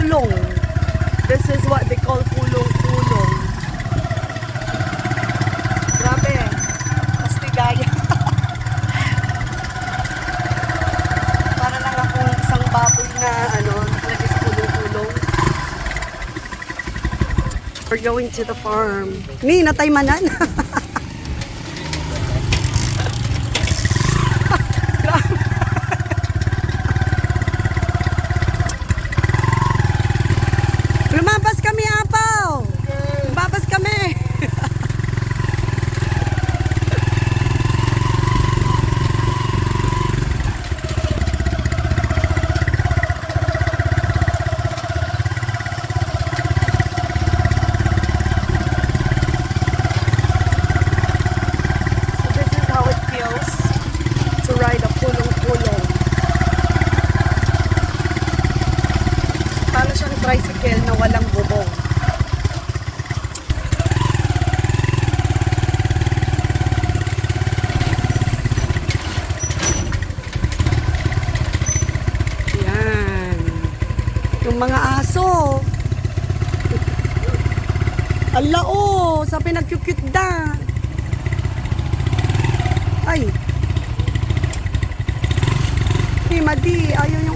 pulong. This is what they call pulong-pulong. Grabe. Kastigaya. Para lang akong isang baboy na nakalagay sa pulong-pulong. We're going to the farm. Ni, nataymanan. Lumabas kami, Apaw! Lumabas kami! So this is how it feels to ride a pulong-pulong. Para siyang tricycle na walang bubong. Yan. Yung mga aso. Ala o, sa pinag-cute da. Ay. Hey, Madi, ayaw niya